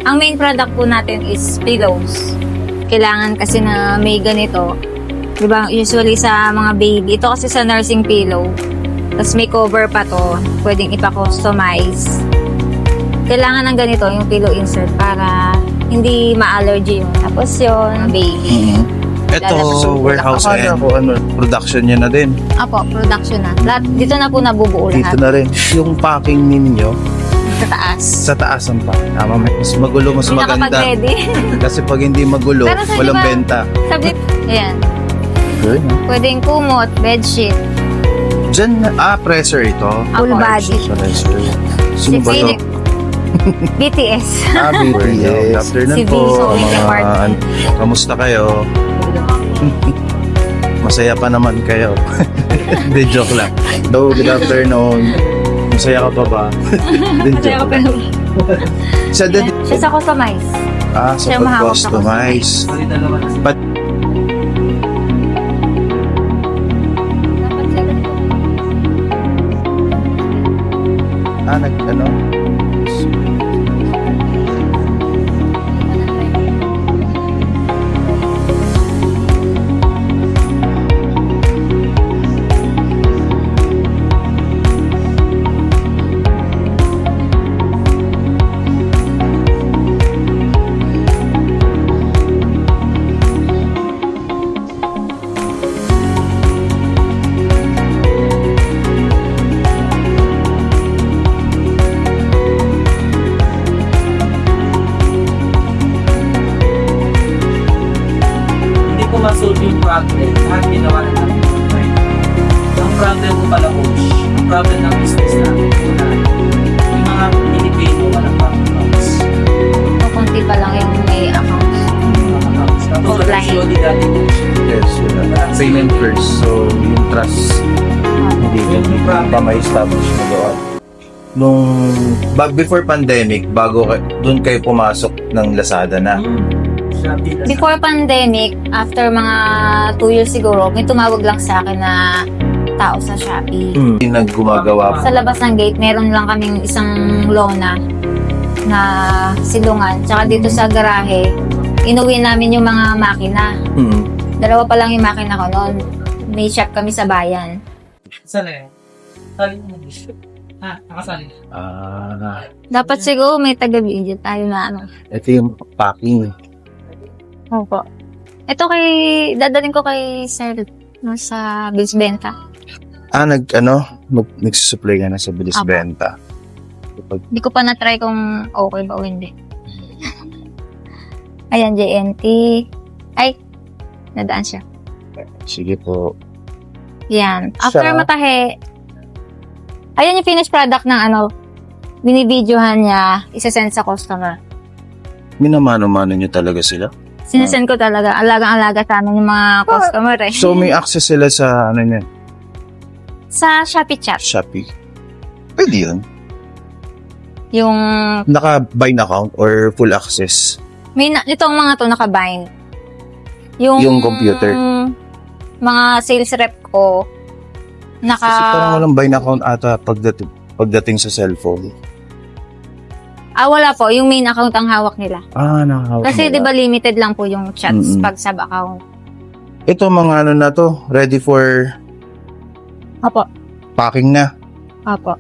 Ang main product po natin is pillows. Kailangan kasi na may ganito. Diba, usually sa mga baby. Ito kasi sa nursing pillow. Tapos may cover pa to. Pwedeng ipa-customize. Kailangan ng ganito, yung pillow insert, para hindi ma-allergy yun. Tapos yun, baby. Ito, warehouse and production niya na din. Apo, production na. Lahat, dito na po nabubuo Dito lahat. na rin. Yung packing ninyo, Sa taas. sa taas ang packing. Tama, mas magulo, mas Hindi maganda. nakapag-ready. Kasi pag hindi magulo, Pero sa walang diba, benta. Sabi, ayan. Good. Pwedeng kumot, bedsheet. Diyan, presser ito. Full Apo. body. Presser. Sino ba to? BTS. BTS. Good afternoon Si po. Viso, yung department. Kamusta kayo? Masaya pa naman kayo. Hindi, joke lang. Hello, good afternoon. Masaya ka pa ba? Hindi, Masaya joke ka lang. Sa din. Siya sa customize. Sa siya mahawak sa pag-customize. Ano? Hindi ko masolve yung problem. Lahat ginawa na namin. Ang problem ko pala, coach, ang problem ng business namin, yung mga Pilipino, walang bank accounts. So, konti pa lang yung may accounts. Tapos walang Offline. COD dati, coach. Yes, payment first. So, yung trust, hindi pa may establish na doon. Before pandemic, doon kayo pumasok ng Lazada na. Shopee, Lazada. Before pandemic, after mga 2 years siguro, may tumawag lang sa akin na tao sa Shopee. Yung naggumagawa. Sa labas ng gate, meron lang kaming isang lona na silungan. Tsaka dito sa garahe, inuwi namin yung mga makina. Dalawa pa lang yung makina ko noon. May shop kami sa bayan. Saan na yun? Sali mo na. Ha? Nakasali. Dapat siguro may taga-video tayo na ano. Ito yung packing. Opo. Ito dadaling ko kay Sir no, sa Bills Benta. Nagsusupply ka na sa bilis Apo. benta. Hindi ko pa na-try kung okay ba o hindi. Ayan, JNT. Ay, nadaan siya. Sige po. Yan. After Siya. matahe, ayan yung finished product ng binibidyohan niya, isa-send sa customer. Minamano-mano nyo talaga sila? Sinesend ko talaga, alagang-alaga sa amin yung mga customer eh. So, may access sila sa Sa Shopee Chat, Shopee? Pwede yun. yung Naka-bind account or full access? itong mga to nakabind. Yung computer. Mga sales rep ko, Kasi parang walang bind account ata pagdating sa cellphone. wala po, yung main account ang hawak nila. Nakahawak Kasi nila. di ba limited lang po yung chats Mm-mm. pag sub-account. Ito mga na to, ready for Apo. packing na. Apo.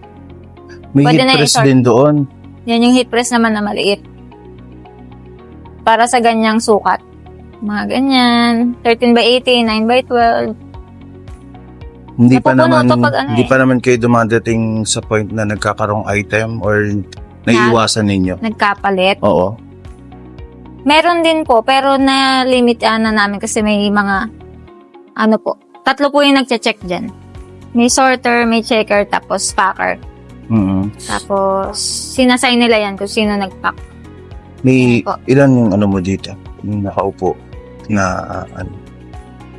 May Pwede heat na press i-sort. din doon. Yan yung heat press naman na maliit. Para sa ganyang sukat. Mga ganyan. 13 by 18, 9 by 12. Hindi pa Napupuno naman to pag hindi pa naman kayo dumadating sa point na nagkakarong item or naiiwasan ninyo. Nagkapalit. Oo. Meron din po, pero na-limit na namin kasi may mga, tatlo po yung nagche-check dyan. May sorter, may checker, tapos packer. Tapos, sinasay nila yan kung sino nag-pack. May Opo. ilan yung mo dito? Yung nakaupo na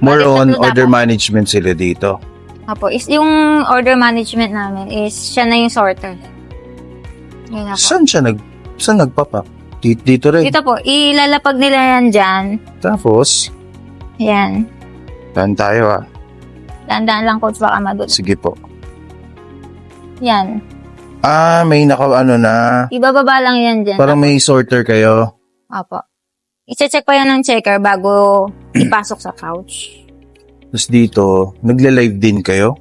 more Bali, on tatlo order dapat. management sila dito. Apo, yung order management namin is siya na yung sorter. Yun ako. Saan nagpapak? Dito rin. Dito po, ilalapag nila yan dyan. Tapos, Yan. saan tayo Dandaan lang coach baka madul. Sige po. Yan. May na. Ibababa lang yan dyan. Parang may sorter kayo. Opo. I-check pa yan ng checker bago ipasok sa couch. Tapos dito, nagle-live din kayo?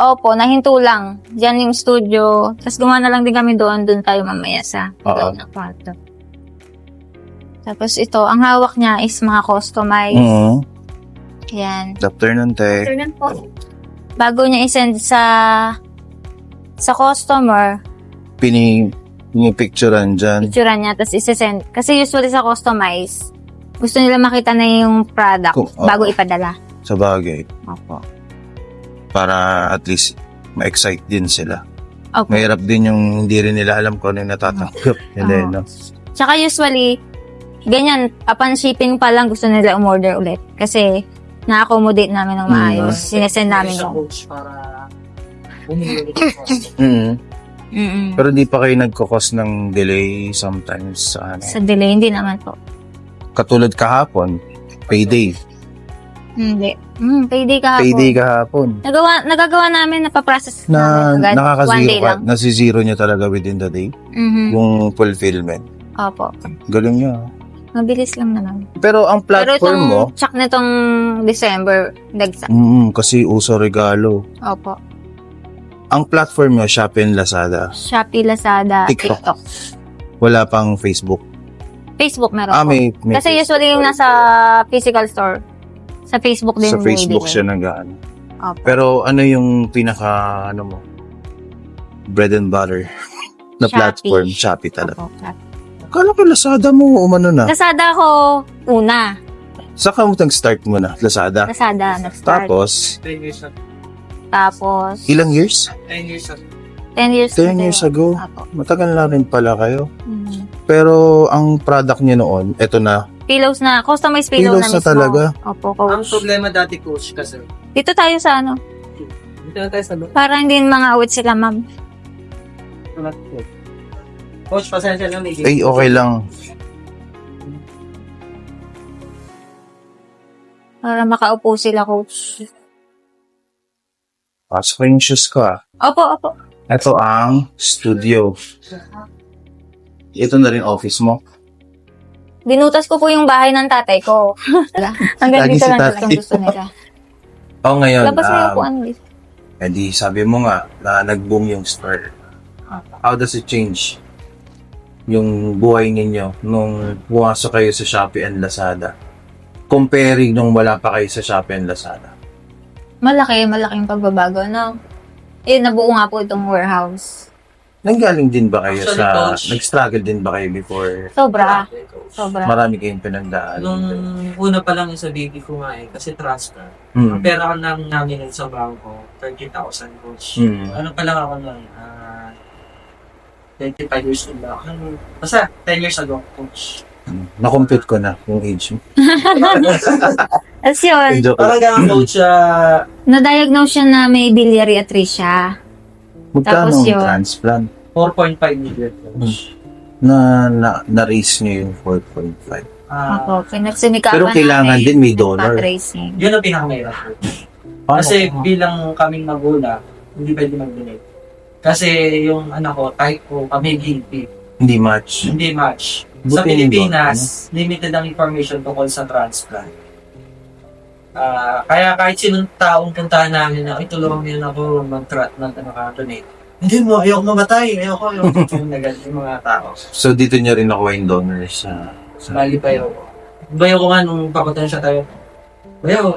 Opo, nahinto lang. Diyan yung studio. Tapos gumawa na lang din kami doon tayo mamaya sa Oo. na kwarto. Tapos ito, ang hawak niya is mga customized. Oo. Yan. Good afternoon, te. Bago niya isend sa customer, Pinipicturean dyan. picturean niya, tapos isesend. Kasi usually sa customize, gusto nila makita na yung product bago ipadala. Sa bagay. Opo. Para at least ma-excite din sila. Opo. Mahirap din yung hindi rin nila alam kung ano yung natatanggap nila, Oo. no? Tsaka usually, ganyan, upon shipping pa lang gusto nila umorder ulit. Kasi, na-accommodate namin ng maayos. Sinesend namin Sa yung... coach para bumili ulit ng cost. Pero di pa kayo nagkakos ng delay sometimes sa ano. Sa delay, hindi naman po. Katulad kahapon, payday. Hindi. Payday kahapon. Payday kahapon. Nagagawa namin, napaprocess Na namin agad. One nakaka-zero day ka, lang. nasi-zero nyo talaga within the day. Yung fulfillment. Opo. Galing nyo. Mabilis lang naman. Pero ang Pero platform itong mo, check nitong December, dagsa. kasi uso regalo. Opo. Ang platform mo, Shopee and Lazada. Shopee, Lazada, TikTok. TikTok. Wala pang Facebook. Facebook meron po. May Kasi usually yung nasa physical store, sa Facebook din sa Facebook bumibili. siya nag-ano. Opo. Pero ano yung pinaka, mo? Bread and butter na Shopee. platform? Shopee talaga. Opo. Kala ko Lazada mo, umano na. Lazada ko una. Saka mo start mo na, Lazada. Lazada, nag-start. Tapos, 10 years ago. Tapos, ilang years? 10 years ago. 10 years 10 years ago. Opo. Matagal na rin pala kayo. Mhm. Pero ang product niya noon, eto na. Pillows na, customized pillow Pillows na na mismo. talaga? Opo, Ang coach. problema dati, coach, kasi Dito tayo sa ano, dito na tayo sa loob. para hindi mga awit sila, ma'am. Coach, pasensya na may Ay, okay lang. Para makaupo sila, coach. Pasok yung shoes ko ah. Opo, opo. Ito ang studio. Ito na rin office mo. Binutas ko po yung bahay ng tatay ko. Hanggang Lagi dito si lang tatay talagang gusto nila. Oh, ngayon, Labas na yung upuan, Liz. edi sabi mo nga na nag-boom yung store. How does it change yung buhay ninyo nung pumasok kayo sa Shopee and Lazada? Comparing nung wala pa kayo sa Shopee and Lazada. Malaking pagbabago, no? Nabuo nga po itong warehouse. Nanggaling din ba kayo Actually, sa... coach. Nag-struggle din ba kayo before? Sobra. Coach. Sobra. Marami kayong pinagdaan. Nung una pa lang yung sa baby ko nga kasi transfer. Hmm. Ang pera ko nang namin sa bangko, 30,000 coach. Hmm. Ano pa lang ako nun? 25 years old ako. Basta 10 years ago, coach. Na-compute ko na yung age mo. As yun, Joke lang. Parang coach, na-diagnose siya na may biliary atresia. Magkano Tapos ang yun. transplant? 4.5 million coach. Na-raise niyo yung 4.5. Ako, pinagsimikapan Pero kailangan namin din may donor. fundraising. Yun ang pinakamahirap coach. Kasi bilang kaming magulang, hindi pwede mag-donate. Kasi yung anak ko, type ko, kami guilty. Hindi much. Hindi much. Buti Sa yung Pilipinas, limited ang information tungkol sa transplant. Kaya kahit sinong taong puntahan namin na, tulungan niyo na ako mag-donate. Hindi mo, ayoko mamatay. Ayoko. Yung nagalit yung mga tao. So, dito niyo rin nakuha yung donor sa... Bali bayo ko. Bayo ko nga nung papunta siya tayo. Bayo,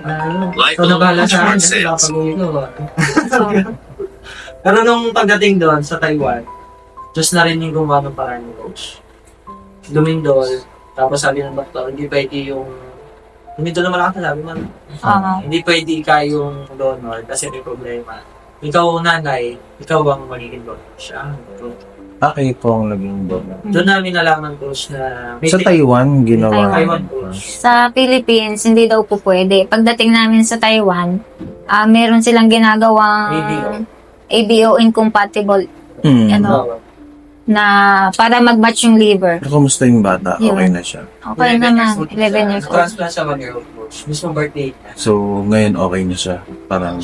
ito na bahala sa akin. Kasi nakapag-uwi ko. Pero nung pagdating doon sa Taiwan, Diyos na rin yung gumawa ng parang ni coach. Lumindol, tapos sabi ng doktor, hindi pwede yung... Lumindol naman ako, sabi man. Oo. Hindi pwede ka yung donor kasi may problema. Ikaw nanay, ikaw ang magiging donor siya. Kayo po ang naging donor. Doon namin nalaman coach na... Sa Taiwan, ginawa. Taiwan coach. Sa Philippines, hindi daw po pwede. Pagdating namin sa Taiwan, meron silang ginagawang ABO incompatible ano, na para mag-match yung liver. Pero kumusta yung bata? Yun. Okay na siya. Okay naman, 11 years old. Transplant siya 1 year old coach. Mismo birthday niya. So, ngayon okay na siya. Parang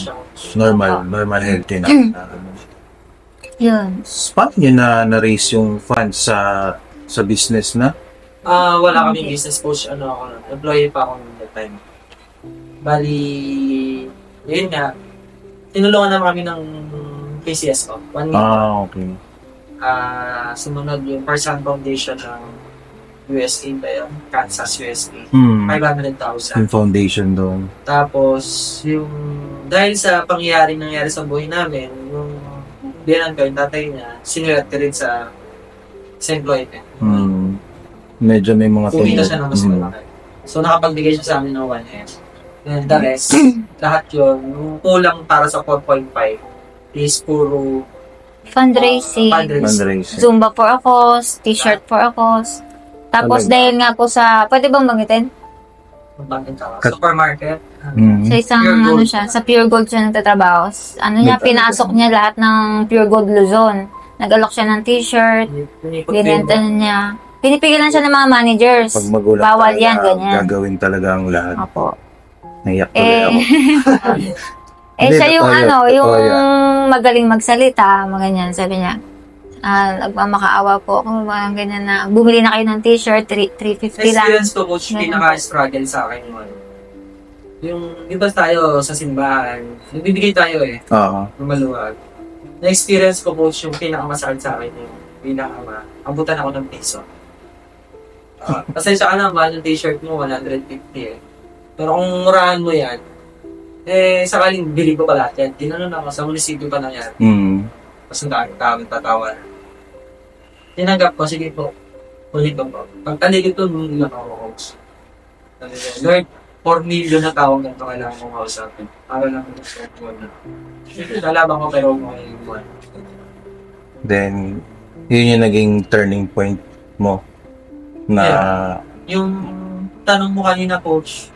normal healthy na. Yun. Paano nyo na-raise yung funds sa business na? Wala kami Okay. business coach, employee pa ako noong that time. Bali, yun nga, tinulungan naman kami ng PCS ko. 1 week. Okay. Sumunod yung Parsan Foundation ng USA ba yun? Kansas, USA. Hmm. 500,000. Yung foundation doon. Tapos, dahil sa pangyayaring nangyari sa buhay namin, yung biyanan ko, yung tatay niya, sinulat ko rin sa employment. Hmm. Medyo may mga Kumita siya ng mas Hmm. malaki. So, nakapagbigay siya sa amin ng 1M. And the rest, lahat yun, yung kulang para sa 4.5 is puro Fundraising. Fundraising. Zumba for a cause, t-shirt for a cause. Tapos Talaga? dahil nga po sa, pwede bang bangitin? supermarket. Hmm. Sa isang Pure ano Gold. siya, sa Pure Gold siya nagtatrabaho. Ano niya, Nagtatrabaho. pinasok niya lahat ng Pure Gold Luzon. Nag-alok siya ng t-shirt, binenta niya. Pinipigilan siya ng mga managers. Pag magulang Bawal talaga, yan, ganyan. gagawin talaga ang lahat. Opo. Naiyak tuloy ako. Hindi, Siya yung totoo yung yan. magaling magsalita, mga ganyan. Sabi niya, nagmamakaawa po ako, mga ganyan na, bumili na kayo ng t-shirt, 350 lang. Experience ko, coach, pinaka-struggle sa akin yung iba tayo sa simbahan, nagbibigay tayo Oo. ng maluwag. Na-experience ko, coach, yung pinakamasakit sa akin yung abutan ako ng piso. Pasensya ka na, mahal yung t-shirt mo, 150 Pero kung murahan mo yan, sakaling bili ko pa lahat yan. Tinanong ako sa munisipyo pa na yan. Hmm. Tapos ang daming tao tatawa. Tinanggap ko, sige po. Ulit ko po. Pagtaligid ko, hindi lang ako, coach. Sabi niya, Lord, 4 million na tao ganito kailangan kong kausapin. Para lang ako sa buwan na. Lalaban ko pero ako yung buwan. Then, yun yung naging turning point mo. Na, Yung tanong mo kanina, coach,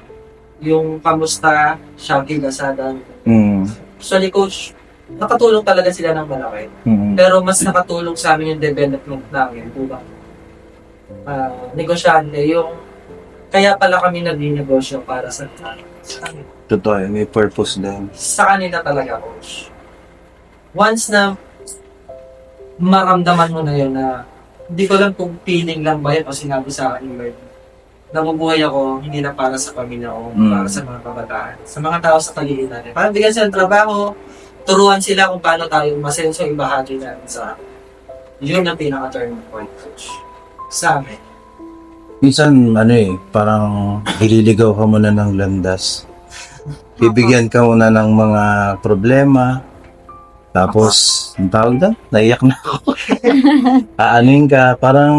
yung kamusta, Shopee, Lazada. hmm. Actually, coach, nakatulong talaga sila ng malaki. Hmm. Pero mas nakatulong sa amin yung development namin, diba? Negosyante, yung kaya pala kami nag-negosyo para sa kanila. Totoo, yun, may purpose din. Sa kanila talaga, coach. Once na maramdaman mo na yun na hindi ko lang kung feeling lang ba yun o sinabi sa akin ni Lord. Nabubuhay ako, hindi na para sa pamilya ko, para sa mga kabataan, sa mga tao sa paligid natin. Parang bigyan sila ng trabaho, turuan sila kung paano tayo masenso yung bahagi natin sa yun ang pinaka-turning point, coach. Sa amin. Minsan, parang ililigaw ka muna ng landas. Bibigyan ka muna ng mga problema. Tapos, ang tawag doon, naiyak na ako. Aanuin ka, parang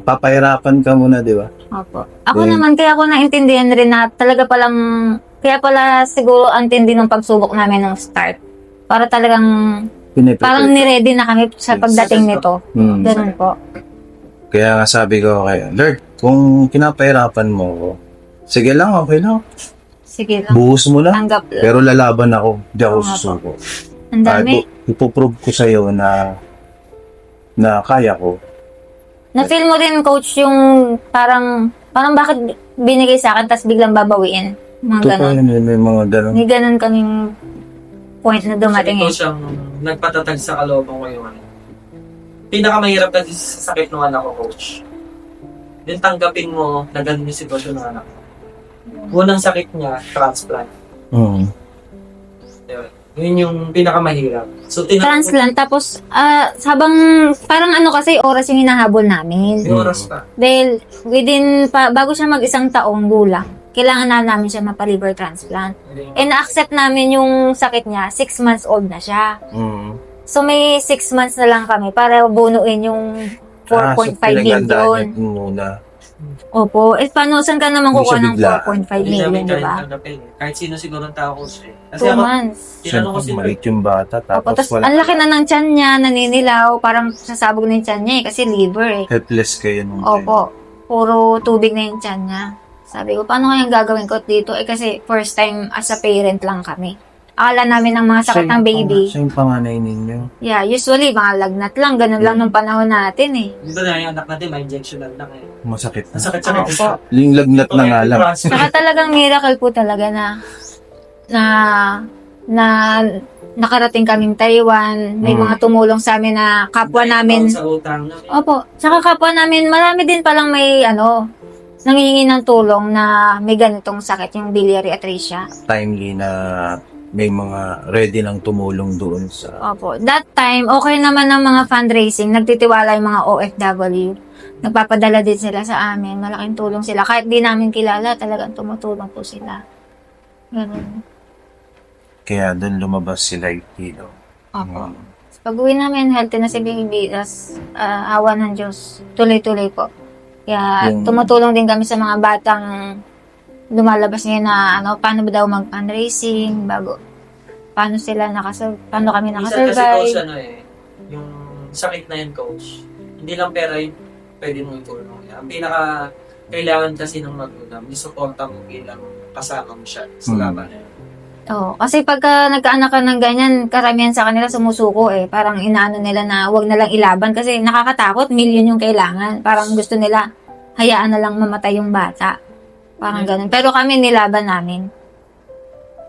papahirapan ka muna, di ba? Opo. Ako Then- naman, kaya ako naintindihan rin na talaga palang, kaya pala siguro ang tindi ng pagsubok namin ng start. Para talagang, parang niready na kami sa pagdating nito. Hmm. Ganun po. Kaya nga sabi ko kayo, Lord, kung kinapahirapan mo ako, sige lang, okay lang. Sige lang. Buhos mo lang. Tanggap lang. Pero lalaban ako, di ako Oo nga po. susuko. Ang dami. Ipoprove ko sa'yo na kaya ko. Na-feel mo din, coach, yung parang bakit binigay sa akin tapos biglang babawiin. Mga Totoo ganun. yun, may mga ganun. May ganun kaming point na dumating Ito eh. siyang nagpatatag sa kalooban ko yung pinakamahirap kasi sa sakit ng anak ko, coach. Yung tanggapin mo na ganun yung sitwasyon ng anak ko. Unang sakit niya, transplant. Mm. Yun yung pinakamahirap. So, Transplant, tapos habang parang kasi oras yung hinahabol namin. May oras pa. Dahil bago siya mag-isang taong gulang, kailangan na namin siya mapa-liver transplant. Na-accept namin yung sakit niya, 6 months old na siya. Mm. So may 6 months na lang kami para bunuin yung 4.5 million. Muna. Opo. Paano, saan ka naman Hindi kukuha siya ng biglaan. 4.5 Hindi million, namin di ba? tanggapin. Kahit sino siguro ang tao, coach. Kasi 2 ako, months. tinanong ko Siyempre, si Lord. maliit yung bata, Opo, tapos tapos wala. ang laki na ng tiyan niya, naninilaw, parang sasabog na yung tiyan niya kasi liver eh. Helpless kayo nung Opo, puro tubig na yung tiyan niya. Sabi ko, paano kayang gagawin ko dito? Kasi first time as a parent lang kami. Akala namin ng mga sakit ng baby. Siya yung panganay ninyo. Yeah, usually mga lagnat lang, ganun lang nung panahon natin eh. Di ba na yung anak natin, may injection lang eh. Masakit na. Nasakit-sakit. Opo. Yung lagnat na nga lang. Saka talagang miracle po talaga na na nakarating kaming Taiwan. May mga tumulong sa amin na kapwa namin. Sa utang namin. Opo. Tsaka kapwa namin, marami din palang may nangihingi ng tulong na may ganitong sakit, yung biliary atresia. Timely na may mga ready nang tumulong doon sa... Opo. That time, okay naman ng mga fundraising. Nagtitiwala yung mga OFW. Nagpapadala din sila sa amin. Malaking tulong sila. Kahit di namin kilala, talagang tumutulong po sila. Ganun. Kaya doon lumabas si Light Kilo. Opo. Pag-uwi namin, healthy na si baby. Tas, awa ng Diyos. Tuloy-tuloy po. Kaya tumutulong din kami sa mga batang lumalabas ngayon na paano ba daw mag-fundraising, paano kami Minsan kasi nakasurvive. coach, yung sakit na yun, coach. Hindi lang pera yung pwede mong itulong. Ang pinaka kailangan kasi ng magulang, yung suporta mo bilang kasama mo siya sa laban na yun. Oo, kasi pagka nagkaanak ka ng ganyan, karamihan sa kanila sumusuko Parang inaano nila na wag na lang ilaban kasi nakakatakot, million yung kailangan. Parang gusto nila, hayaan na lang mamatay yung bata. Parang ganun. Pero kami nilaban namin.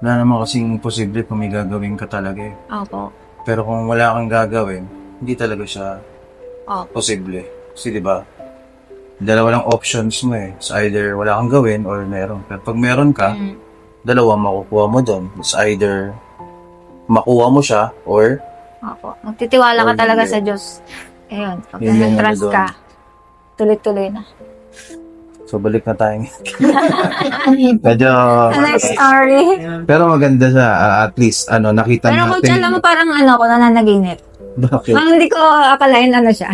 Wala naman kasing posible kung may gagawin ka talaga eh. Opo. Pero kung wala kang gagawin, hindi talaga siya Opo. posible. Kasi di ba, dalawa lang options mo eh. It's either wala kang gawin or meron. Pero pag meron ka, dalawa makukuha mo doon. It's either makuha mo siya or Opo. Magtitiwala ka Or talaga hindi. sa Diyos. Ayun. Pag Yun yung trust ano doon. ka, tuloy-tuloy na. so balik na tayo. Medyo Next story. pero maganda siya. At least nakita Pero coach, natin. alam mo, parang ako, nananaginip. Bakit? Hindi ko akalain siya.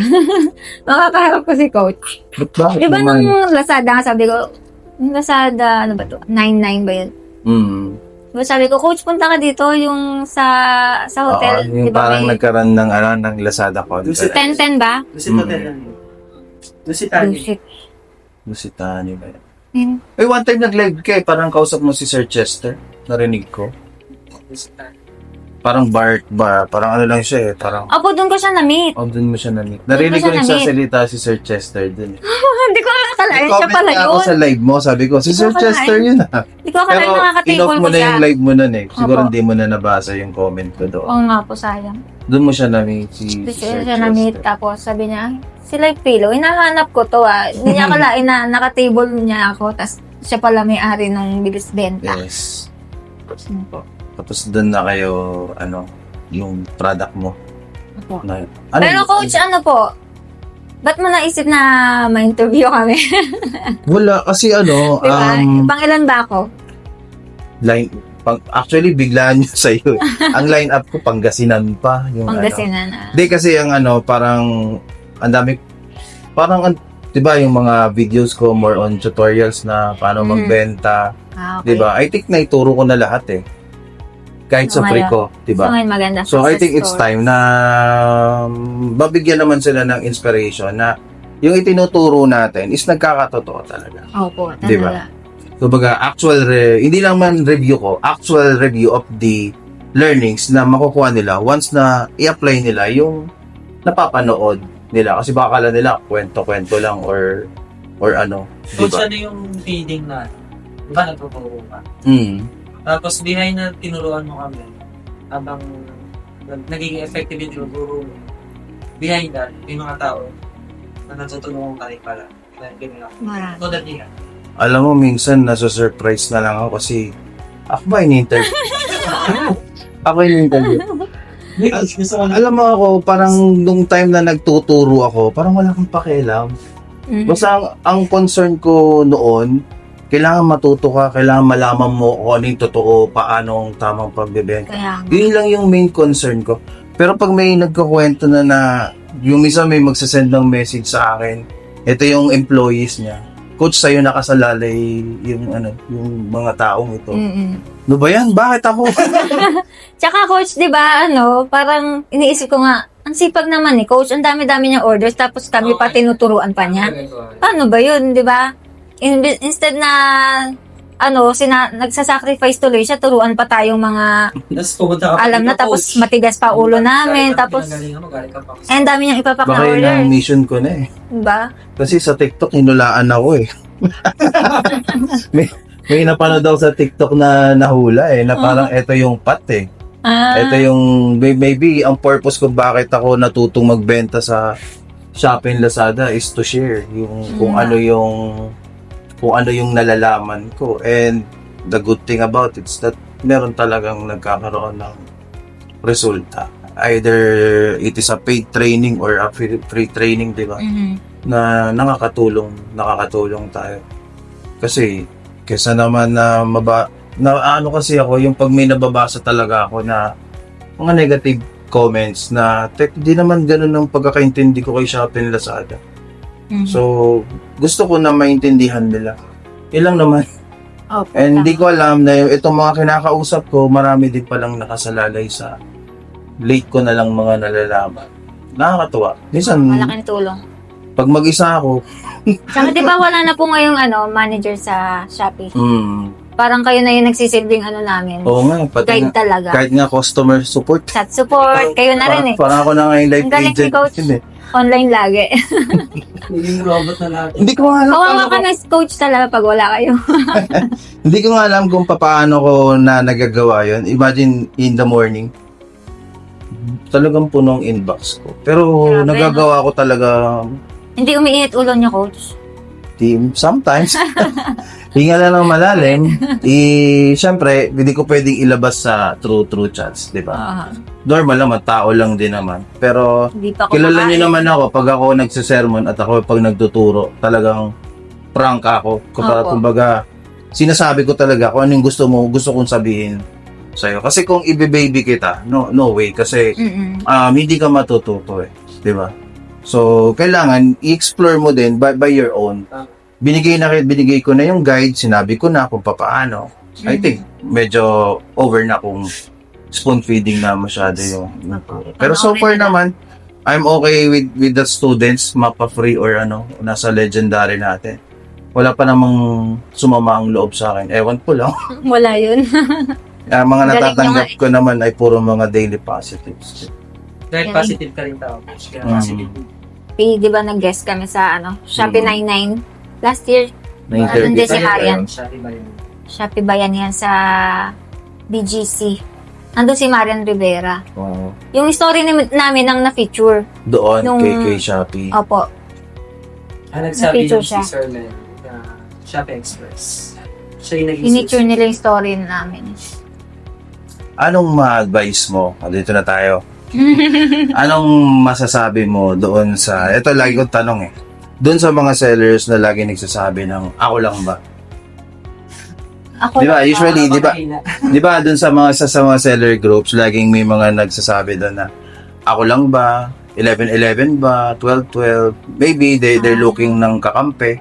Makakaharap ko si coach. Bakit Di ba naman? nung Lazada, sabi ko, yung Lazada, ano ba to? 99 ba yun? Diba sabi ko, coach, punta ka dito, yung sa hotel. Yung Di ba parang may nagkaroon ng Lazada contest. 10-10 ba? Lucy Hotel yun. Lucy Tani. Bullshit. Lusitani ba yan? Yun. One time nag-live ka parang kausap mo si Sir Chester. Narinig ko. Lucy Tani. Parang parang lang siya parang Opo, doon ko siya na-meet. doon mo siya na-meet. Narinig ko siya nagsasalita si Sir Chester dun. Hindi ko akalain siya Comment pala nga ako yun. sa live mo, sabi ko, si Hindi Sir ko Chester akalain. yun Hindi ko akalain Pero nakaka-table in-off ko mo na siya. yung live mo nun Siguro Opo. hindi mo na nabasa yung comment ko doon. Oo nga po, sayang. Doon mo siya na-meet si Doon Sir siya na-meet, Chester. tapos sabi niya, si Life Pillow, hinahanap ko to Hindi niya akalain na naka-table niya ako, tapos siya pala may-ari ng bilis benta. Yes. Yun po. Tapos doon na kayo, yung product mo. Opo. Ano, Pero coach, ba't mo naisip na ma-interview kami? wala, kasi Diba? Pang-ilan ba ako? actually, biglaan nyo sa'yo. Ang line-up ko, Pangasinan pa. Yung Pangasinan. Hindi, kasi ang parang, ang dami, parang, di ba, yung mga videos ko, more on tutorials na paano magbenta. Okay. Di ba? I think naituro ko na lahat Kahit sa Oo, free ngayon. ko, di So, ba? ngayon maganda. So, I Success think it's story. time na mabigyan naman sila ng inspiration na yung itinuturo natin is nagkakatotoo talaga. Opo, talaga. Di ba? So, baga, hindi lang man review ko, actual review of the learnings na makukuha nila once na i-apply nila yung napapanood nila. Kasi baka kala nila, kwento-kwento lang or di Coach, ba? ano yung feeding na? Di ba nagtuturo ka? Tapos behind na tinuruan mo kami, habang nagiging effective yung tinuturo mo, behind that, may mga tao na natutulungan ka rin pala. Marami. So that yan. Alam mo, minsan nasa-surprise na lang ako kasi ako ba ini-interview? Ako ini-interview. Alam mo ako, parang nung time na nagtuturo ako, parang wala kang pakialam. Mhm. Basta ang concern ko noon, kailangan matuto ka, kailangan malaman mo kung ano yung totoo, paano ang tamang pagbebenta. Kaya nga. Yun lang yung main concern ko. Pero pag may nagkakwento na yung isa may magsasend ng message sa akin, ito yung employees niya. Coach, sa'yo nakasalalay yung mga taong ito. Ano ba yan? Bakit ako? Tsaka coach, di ba, parang iniisip ko nga, ang sipag naman ni coach, ang dami-dami niyang orders, tapos kami pa tinuturuan pa niya. Paano ba yun, di ba? Instead na, nagsasacrifice tuloy siya, turuan pa tayong mga Tapos pumunta ka pa alam na, dito, tapos coach. matigas pa ulo namin, tapos, Galing ka pa. ang dami niyang ipapak na Baka yun ang orders. mission ko na Diba? Kasi sa TikTok, hinulaan ako may napanood daw sa TikTok na nahula na parang eto yung pat Ito yung, maybe, ang purpose ko bakit ako natutong magbenta sa Shopee and Lazada is to share yung kung ano yung nalalaman ko. And the good thing about it is that meron talagang nagkakaroon ng resulta. Either it is a paid training or a free training, di ba? Na nakakatulong tayo. Kasi, kesa naman na ano kasi ako, yung pag may nababasa talaga ako na mga negative comments na di naman ganun ang pagkakaintindi ko kay Shopee and Lazada. So, gusto ko na maintindihan nila. Ilang naman. And hindi ko alam na itong mga kinakausap ko, marami din palang nakasalalay sa late ko na lang mga nalalaman. Nakakatuwa. Minsan, Malaking tulong. pag mag-isa ako, Saka di ba wala na po ngayong manager sa Shopee? Parang kayo na yung nagsisilbing namin. oo nga, pati Guide nga, talaga. kahit nga customer support. Chat support, kayo na rin eh. Parang ako na ngayon life Ang galing ni agent. Coach. Yun eh. Online lagi. Naging robot na natin. Hindi ko nga alam. Kawawa ka na coach talaga pag wala kayo. Hindi ko nga alam kung paano ko na nagagawa yun. Imagine in the morning, talagang punong inbox ko. Pero Grabe, nagagawa ko talaga Hindi umiinit ulo niyo, coach. sometimes. Hinga lang ng malalim. Siyempre, hindi ko pwedeng ilabas sa true chats, di ba? Normal naman, tao lang din naman. Pero Hindi pa ako kilala makain. niyo naman ako pag ako nagsisermon at ako pag nagtuturo, talagang prank ako. Opo. Kumbaga, sinasabi ko talaga kung anong gusto kong sabihin sa'yo. Kasi kung ibe-baby kita, no way. Kasi hindi ka matututo eh. Di ba? So, kailangan i-explore mo din by your own. Binigay ko na yung guide, sinabi ko na kung paano. I think medyo over na kung spoon feeding na masyado yung pero so far naman I'm okay with the students, mapa-free or nasa legendary natin. Wala pa namang sumama ang loob sa akin. Ewan ko lang. Wala yun. Mga Galing natatanggap nyo ko naman ay puro mga daily positives. Dahil positive ka rin tao. Kaya positive. Di ba nag-guest kami sa Shopee 99 last year? Nandun din si Marian. Shopee ba yan sa BGC. Nandun si Marian Rivera. Wow. Yung story namin ang na-feature. Doon Nung- kay Shopee. Opo. Nagsabi Na-feature yung siya. si Sir Len na Shopee Express. Siya yung naging Pinicture nila yung story namin. Anong ma-advise mo? Dito na tayo. Anong masasabi mo doon sa... Ito lagi kong tanong eh. Doon sa mga sellers na lagi nagsasabi ng ako lang ba? Ako Di ba? lang, Usually, di ba doon sa mga seller groups, laging may mga nagsasabi doon na ako lang ba? 11-11 ba? 12-12? Maybe they're looking ng kakampi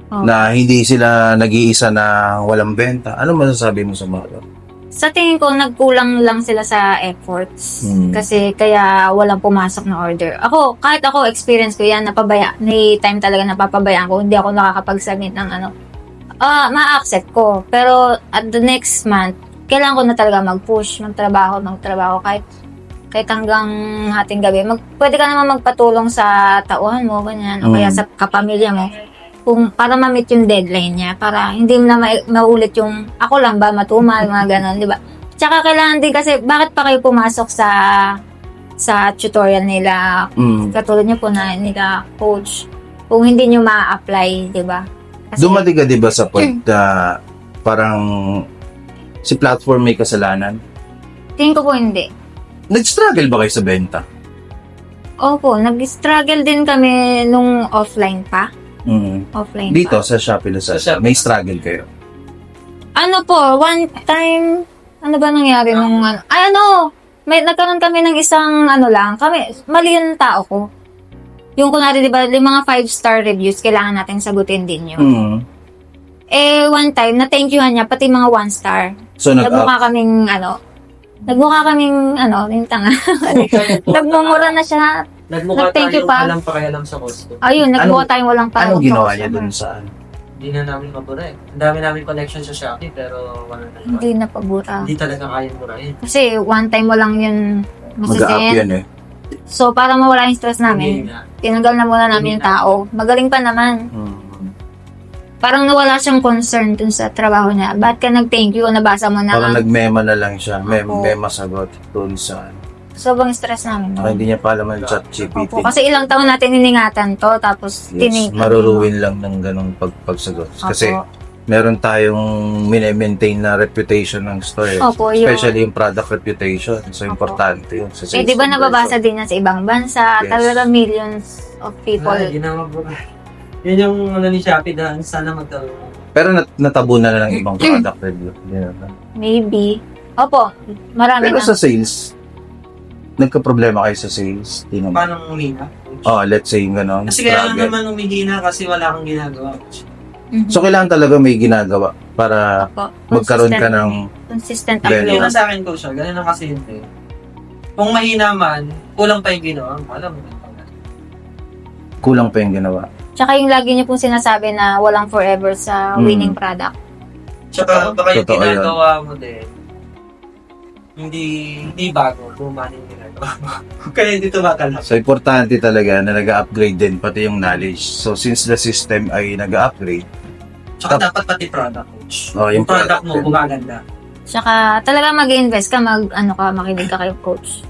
na hindi sila nag-iisa na walang benta. Ano masasabi mo sa mga doon? Sa tingin ko, nagkulang lang sila sa efforts. Kasi kaya walang pumasok na order. Kahit ako, experience ko yan, may time talaga napapabayaan ko. Hindi ako nakakapag-submit ng ma-accept ko. Pero at the next month, kailangan ko na talaga mag-push, magtrabaho. Kahit hanggang hating gabi. Pwede ka naman magpatulong sa tauhan mo, ganyan. O kaya sa kapamilya mo. Para ma-meet yung deadline niya, para hindi mo na maulit yung ako lang ba, matumal, mga ganon, di ba? Tsaka kailangan din kasi, bakit pa kayo pumasok sa tutorial nila, katulad niyo po na nila coach, kung hindi niyo ma-apply, di ba? Dumating ka di ba sa point na parang si platform may kasalanan? Tingin ko po hindi. Nag-struggle ba kayo sa benta? Opo, nag-struggle din kami nung offline pa. Offline Dito pa. sa Shopee Lazada, may struggle kayo? One time, ano ba nangyari nung nagkaroon kami ng isang mali yung tao ko. Yung kunwari, di ba, yung mga 5-star reviews, kailangan natin sagutin din yun. One time, na-thank youhan niya, pati mga 1-star. So, Nagmukha kaming, yung tanga. Nagmumura na siya. Nagmukha Thank you tayong pa. walang pakialam sa costume. Ayun, nagmukha tayong walang parang. Anong ginawa niya dun sa Hindi na namin mabura eh. Ang dami namin connection sa Shopee pero wala na. Hindi na pabura. Hindi talaga kaya murahin. Kasi one time mo lang yun mag-up masasend. yan eh? So, para mawala yung stress Hindi namin, na. tinanggal na muna namin yung tao. Magaling pa naman. parang nawala siyang concern dun sa trabaho niya. Ba't ka nag-thank you? Nabasa mo na. Parang nagmema na lang siya. Opo. Mema sagot doon sa... Sobrang stress namin. Saka hindi niya pa alam ang chat GPT. Opo, kasi ilang taon natin iningatan to, tapos Yes, maruruin lang ng ganong pagsagot. Kasi meron tayong mine-maintain na reputation ng store. Opo, yun. Especially yung product reputation. So, Opo. importante yun sa Eh, di ba nababasa din yan sa ibang bansa? Yes. Talaga millions of people. Ginawa ko. Yun yung ano ni Shopee na sana magkaroon. Pero natabunan na ng ibang product review. Maybe. Opo, marami Pero na. sa sales, nagka-problema kayo sa sales? Di naman. Paano umina? Oh, let's say yung gano'n. Kasi kaya lang struggle. naman umihina kasi wala kang ginagawa. Mhm. So, kailangan talaga may ginagawa para Opo, magkaroon ka ng... consistent Level. Yun upload. ang sa akin ko siya. Ganun ang kasi hindi. Kung mahina man, kulang pa yung ginawa. Alam mo. Kulang pa yung ginawa. Tsaka yung lagi niyo pong sinasabi na walang forever sa winning product. Tsaka baka yung Totoo yun. ginagawa mo din, hindi bago. Luma yung ginagawa mo. Kaya hindi tumatalak. So, importante talaga na nag-upgrade din pati yung knowledge. So, since the system ay nag-upgrade, Tsaka dapat pati product coach. Oh, yung Yung product mo, product. gumaganda. Tsaka talaga mag-invest ka, makinig ka kay coach.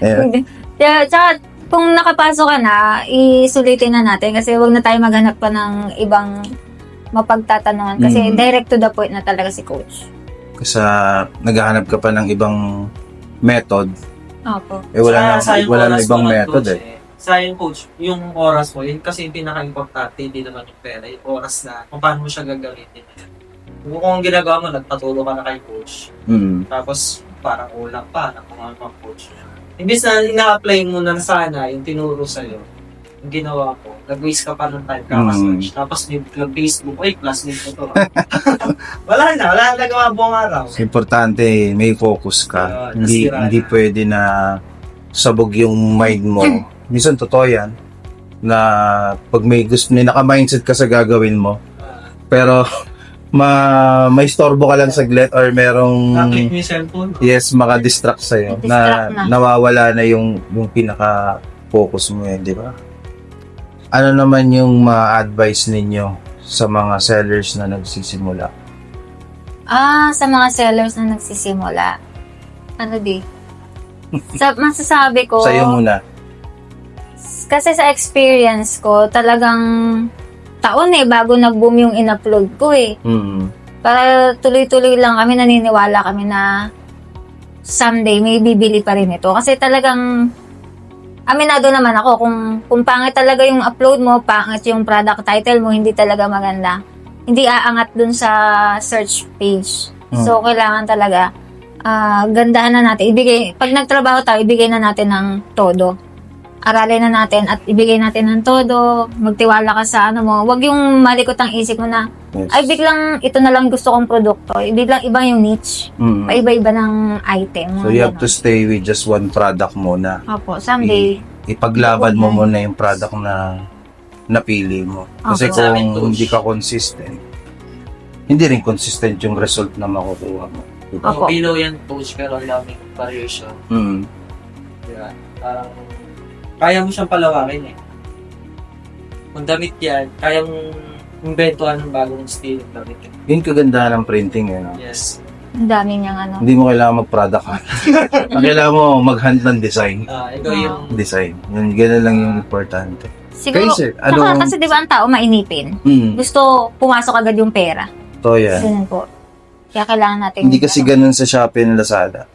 eh, Tsaka kung nakapasok ka na, isulitin na natin kasi wag na tayo maghanap pa ng ibang mapagtatanungan kasi direct to the point na talaga si coach. kasi naghahanap ka pa ng ibang method, Opo. wala Sa yung na oras ibang mo ng method coach, Sa yung coach, yung oras mo, yun kasi yung pinaka-importante, hindi naman yung pera, yung oras na, kung paano mo siya gagamitin. Kung ang ginagawa mo, nagpatulong ka na kay coach, tapos parang ulang pa na kung ano pang coach. Imbis na ina-apply mo na sana yung tinuro sa'yo, yung ginawa ko, nag-waste ka pa ng time kaka-search. Tapos nag-Facebook, ay, classmate ko to. wala na nagawa buong araw. Importante, may focus ka. Hindi nasira hindi na. pwede na sabog yung mind mo. Minsan totoo yan na pag may naka-mindset ka sa gagawin mo, pero may storbo ka lang saglit or merong Na-click mo yung cellphone. yes, maka-distract sa'yo na Distract na. nawawala na yung pinaka-focus mo di ba? Ano naman yung ma-advise ninyo sa mga sellers na nagsisimula? Sa mga sellers na nagsisimula, ano di? Masasabi ko, Sa'yo muna. kasi sa experience ko, talagang taon bago nag-boom yung in-upload ko Para tuloy-tuloy lang kami, naniniwala kami na someday may bibili pa rin ito. Kasi talagang aminado naman ako kung pangit talaga yung upload mo, pangit yung product title mo, hindi talaga maganda. Hindi aangat dun sa search page. So, kailangan talaga gandahan na natin. Pag nagtrabaho tayo, ibigay na natin ng todo. Aralin na natin at ibigay natin ng todo. Magtiwala ka sa ano mo. Huwag yung malikot ang isip mo na, Yes. ay biglang ito na lang gusto kong produkto. Biglang iba yung niche. Paiba-iba ng item. So you have to stay with just one product muna. Opo, someday. Ipaglaban mo muna yung product na napili mo. Kasi Okay. kung hindi ka consistent, hindi rin consistent yung result na makukuha mo. Diba? Opo. Pillow yan, coach, pero lamang variation. Diba? Parang, kaya mo siyang palawakin Kung damit yan, kaya mong inventuhan ng bagong style ng damit yan. Yun kagandahan ng printing. No? Yes. Ang dami niyang ano. Hindi mo kailangan mag-product hunt. Ang kailangan mo mag-hunt ng design. Ikaw yung, Design. Yun, ganun lang yung importante. Siguro, Kasi, kasi di ba ang tao mainipin? Gusto pumasok agad yung pera. To yan. Ganun po. Kaya kailangan natin. Hindi kasi ganun sa Shopee and Lazada.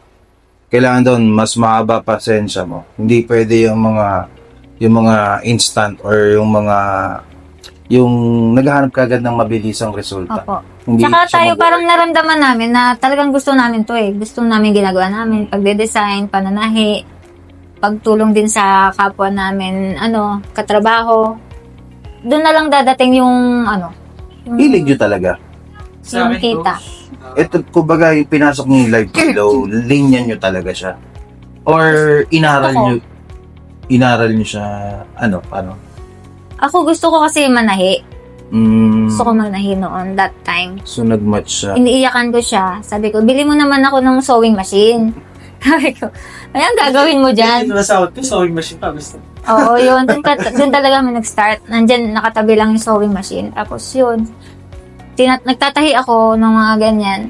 Kailangan doon mas mahaba pasensya mo. Hindi pwede yung mga instant or yung naghahanap ka agad ng mabilisang resulta. Opo. Hindi Tsaka siya tayo parang naramdaman namin na talagang gusto namin to Gusto namin ginagawa namin. Pagde-design, pananahi, pagtulong din sa kapwa namin, katrabaho. Doon na lang dadating yung hilig nyo talaga. sa akin, kita. coach, Ito, kumbaga, yung pinasok niyo yung live below, linya nyo talaga siya. Or inaral nyo siya, paano? Ako gusto ko kasi manahi. Gusto ko manahi noon, that time. So, nag-match siya. Iniiyakan ko siya. Sabi ko, bili mo naman ako ng sewing machine. Sabi ko, ayan, gagawin mo dyan. Ito na sahod ko, sewing machine pa. Gusto. Oo, yun. Doon talaga kami nag-start. Nandyan, nakatabi lang yung sewing machine. Tapos yun, nagtatahi ako ng mga ganyan.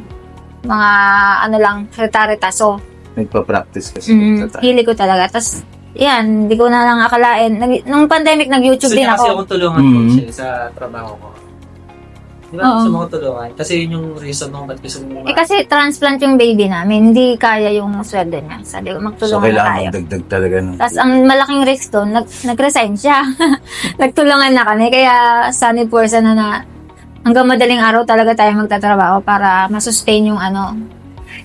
Mga, ano lang, reta-reta. So, Nagpa-practice kasi. hili ko talaga. Tapos, yan, hindi ko na lang akalain. Nung pandemic, nag-YouTube Gusto din niya kasi ako. akong tulungan coach sa trabaho ko. Di ba? Oo. Gusto mo akong tulungan? Kasi yun yung reason mo ba't gusto mo Kasi transplant yung baby namin. Hindi kaya yung sweldo niya. Sabi ko, So, magtulungan na kailangan tayo. magdagdag talaga ng... Tapos ang malaking risk doon, nag-resign siya. Nagtulungan na kami. Kaya sunny person na hanggang madaling araw talaga tayo magtatrabaho para masustain yung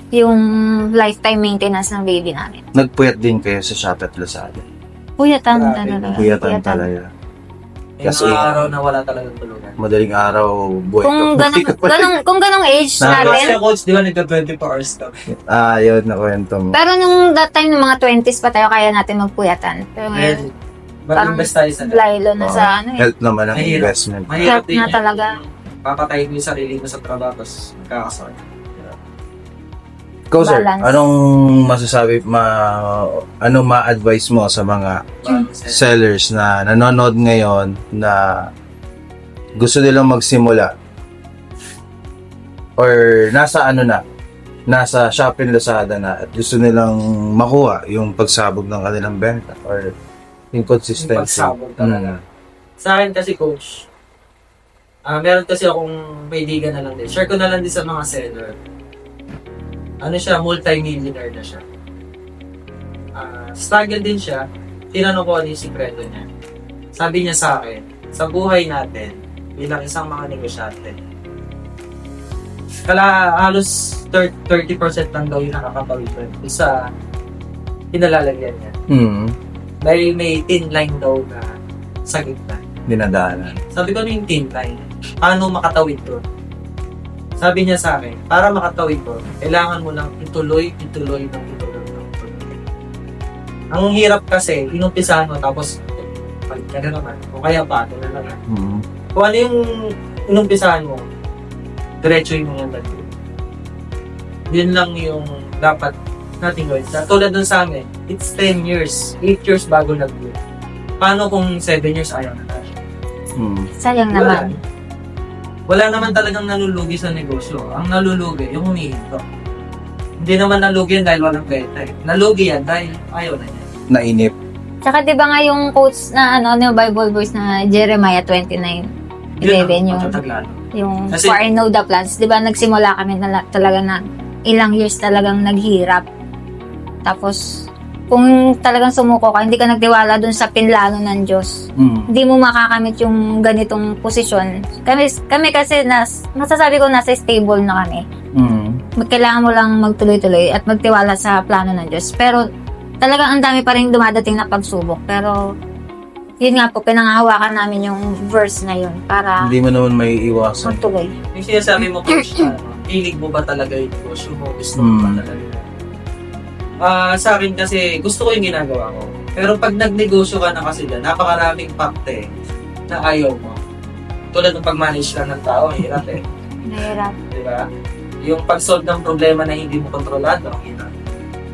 yung lifetime maintenance ng baby namin. Nagpuyat din kayo sa Shopee at Lazada. Puyatan Grabe. talaga. Puyatan talaga. Yung Kasi- mga araw na wala talagang tulungan. Madaling araw, buhay Kung ganong age Natin. Kasi natin. coach, di ba nagka-24 hours ka? Yun, nakwento mo. Pero nung that time, ng mga 20s pa tayo, kaya natin magpuyatan. Pero ngayon, Mag-invest tayo sa lilo na sa Health naman ang Mahirap. investment. Mahirap Health din na yan. talaga. Papatayin mo yung sarili mo sa trabaho, tapos magkakasort. Ikaw, sir, Balance. anong masasabi, ano ma-advise mo sa mga sellers na nanonood ngayon na gusto nilang magsimula or nasa Shopee Lazada na at gusto nilang makuha yung pagsabog ng kanilang benta or yung consistency. Pagsabog talaga. Sa akin kasi coach, meron kasi akong kaibigan na lang din. Share ko na lang din sa mga seller. Ano siya, multi-millionaire na siya. Struggle din siya. Tinanong ko ano yung sikreto niya. Sabi niya sa akin, sa buhay natin, bilang isang mga negosyante, halos 30% lang daw yung nakakapag-event sa pinalalagyan niya. Dahil may thin line daw na sa gitna. Dinadaanan. Sabi ko, ano yung thin line? Paano makatawid doon? Sabi niya sa akin, para makatawid doon, kailangan mo lang ituloy. Ang hirap kasi, inumpisahan mo, tapos palit ka na naman. O kaya pato na naman. Kung ano yung inumpisahan mo, diretsuhin mo yung dati. Yun lang yung dapat natin gawin. Tulad dun sa amin, it's 10 years, 8 years bago nag-grow. Paano kung 7 years ayaw na tayo? Sayang naman. Wala naman talagang nalulugi sa negosyo. Ang nalulugi, yung humihinto. Hindi naman nalugi yan dahil walang benta. Nalugi yan dahil ayaw na niya. Nainip. Tsaka di ba nga yung quotes na yung Bible verse na Jeremiah 29:11 yung Kasi- for I know the plans. Di ba nagsimula kami talaga na ilang years talagang naghirap. Tapos kung talagang sumuko ka, hindi ka nagtiwala dun sa pinlano ng Diyos, hindi mo makakamit yung ganitong posisyon. Kami kasi, masasabi ko nasa stable na kami. Kailangan mo lang magtuloy-tuloy at magtiwala sa plano ng Diyos. Pero talagang ang dami pa rin dumadating na pagsubok. Pero yun nga po, pinangahawakan namin yung verse na yun para Hindi mo naman may iwasan. magtuloy. Yung sinasabi mo, coach, pilig mo ba talaga yung negosyo mo? Gusto mo ba talaga? Sa akin kasi, gusto ko yung ginagawa ko. Pero pag nagnegosyo ka na kasi dyan, napakaraming pakte na ayaw mo. Tulad ng pag-manage lang ng tao, ang hirap eh. Nahirap. Diba? Yung pag-solve ng problema na hindi mo kontrolado, ang hirap.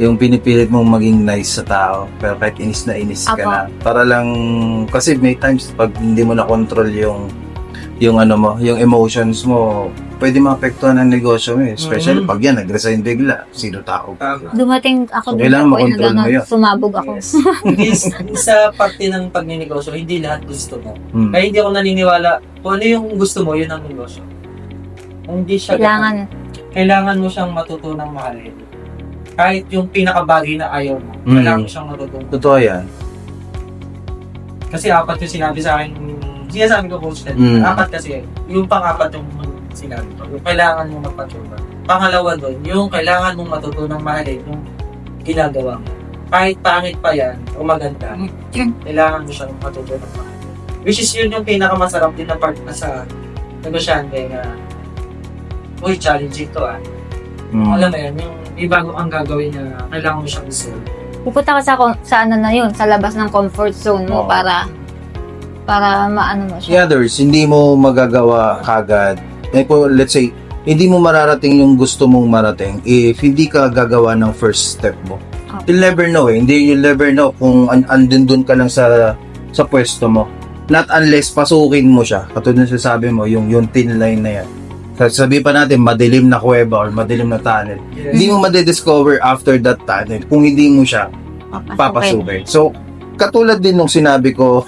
Yung pinipilit mong maging nice sa tao, pero kahit inis na inis ka Apo. na. Para lang, kasi may times pag hindi mo na control yung emotions mo, pwede maapektuhan ang negosyo mo eh. Especially pag yan, nag-resign bigla. Sino tao? Dumating ako So, dun kailangan sa point makontrol na mo yun. sumabog ako. Yes. Hindi sa parte ng pagnenegosyo, hindi lahat gusto mo. Hmm. Kaya hindi ako naniniwala, kung ano yung gusto mo, yun ang negosyo. Kung hindi siya kailangan mo siyang matutunang mahalin. Kahit yung pinakabagay na ayaw mo, kailangan mo siyang matutunang. Totoo yan. Kasi apat yung sinabi sa akin, sinasabi ko coach na, apat kasi, yung pang-apat yung sinabi ko, yung kailangan mo magpatuloy. Pangalawa doon, yung kailangan mong matutunang mahalin yung ginagawa mo. Kahit pangit pa yan, o maganda, kailangan mo siyang matutunang mahalin. Which is yun yung pinakamasarap din na part na sa negosyante na, uy, challenging to Alam mo yun, yung ibago ang gagawin na kailangan mo siyang isolve. Pupunta ka sa ano na yun, sa labas ng comfort zone mo Oo. para maano mo The siya. others, hindi mo magagawa kagad. Let's say, hindi mo mararating yung gusto mong marating if hindi ka gagawa ng first step mo. You'll never know eh. You'll never know kung andun dun ka lang sa pwesto mo. Not unless pasukin mo siya. Katulad ng sabi mo, yung thin line na yan. Sabi pa natin, madilim na kuweba or madilim na tunnel. Yes. Hindi mo madidiscover after that tunnel kung hindi mo siya papasukin. So, katulad din nung sinabi ko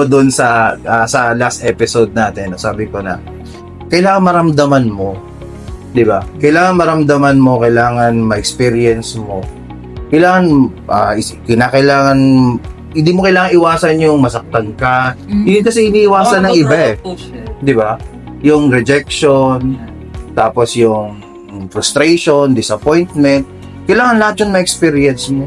doon sa last episode natin, sabi ko na kailangan maramdaman mo, 'di ba? Kailangan maramdaman mo, kailangan ma-experience mo. Kailangan hindi mo kailangan iwasan yung masaktan ka. Yun kasi iniiwasan ng iba eh, 'di ba? Yung rejection, tapos yung frustration, disappointment, kailangan lahat yun ma-experience mo.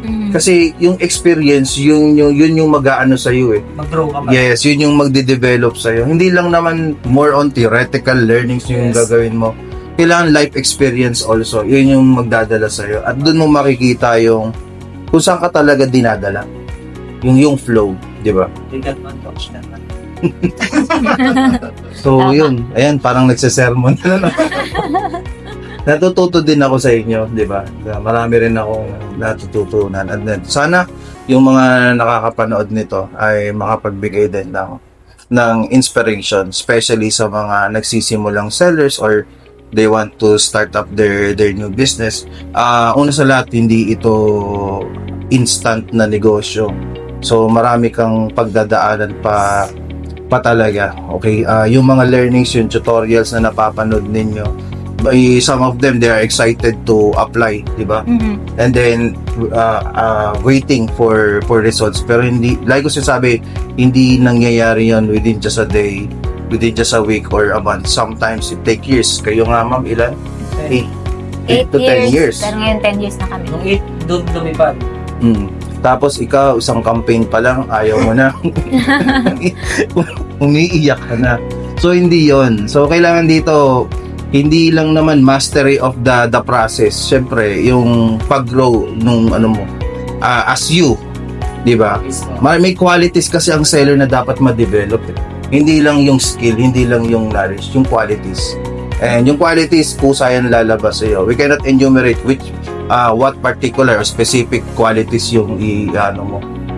Kasi yung experience, yun yung mag-aano sa iyo eh. Mag-grow ka ba? Yes, yun yung magde-develop sa iyo. Hindi lang naman more on theoretical learnings yung Yes. gagawin mo. Kailangan life experience also. Yun yung magdadala sa iyo. At doon mo makikita yung kung saan ka talaga dinadala. Yung flow, di ba? They got one touch na. So, yun. Ayan, parang nagsisermon na lang. Natututo din ako sa inyo, di ba? Marami rin akong natututunan. And then, sana yung mga nakakapanood nito ay makapagbigay din ng inspiration, especially sa mga nagsisimulang sellers or they want to start up their new business. Una sa lahat, hindi ito instant na negosyo. So, marami kang pagdadaanan pa talaga. Okay? Yung mga learnings, yung tutorials na napapanood ninyo, some of them, they are excited to apply, di ba? And then, waiting for results. Pero hindi, like ko sinasabi, hindi nangyayari yon within just a day, within just a week or a month. Sometimes, it take years. Kayo nga, ma'am, ilan? 8 to 10 years. Pero ngayon 10 years na kami. Nung 8, doon lumipad. Tapos ikaw, isang campaign pa lang, ayaw mo na. Umiiyak ka na. So, hindi yon. So, kailangan dito, hindi lang naman mastery of the process. Siyempre, yung pag-grow nung ano mo, as you, di ba? May qualities kasi ang seller na dapat ma-develop. Hindi lang yung skill, hindi lang yung knowledge, yung qualities. And yung qualities, kusa yan lalabas sa'yo. We cannot enumerate what particular or specific qualities yung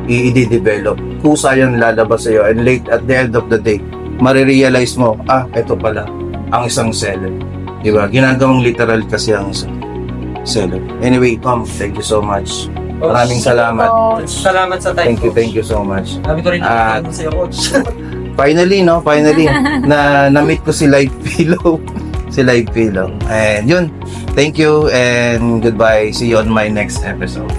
i-develop. Kusa yan lalabas sa'yo. And late at the end of the day, marirealize mo, ito pala ang isang seller. Diba? Ginagawang literal kasi ang isang seller. Anyway, Tom, thank you so much. Maraming salamat. Salamat sa time. Thank you so much. Sabi ko rin nakakatawa sa'yo, coach. Finally, na-meet ko si Live Pillow. And yun, thank you and goodbye. See you on my next episode.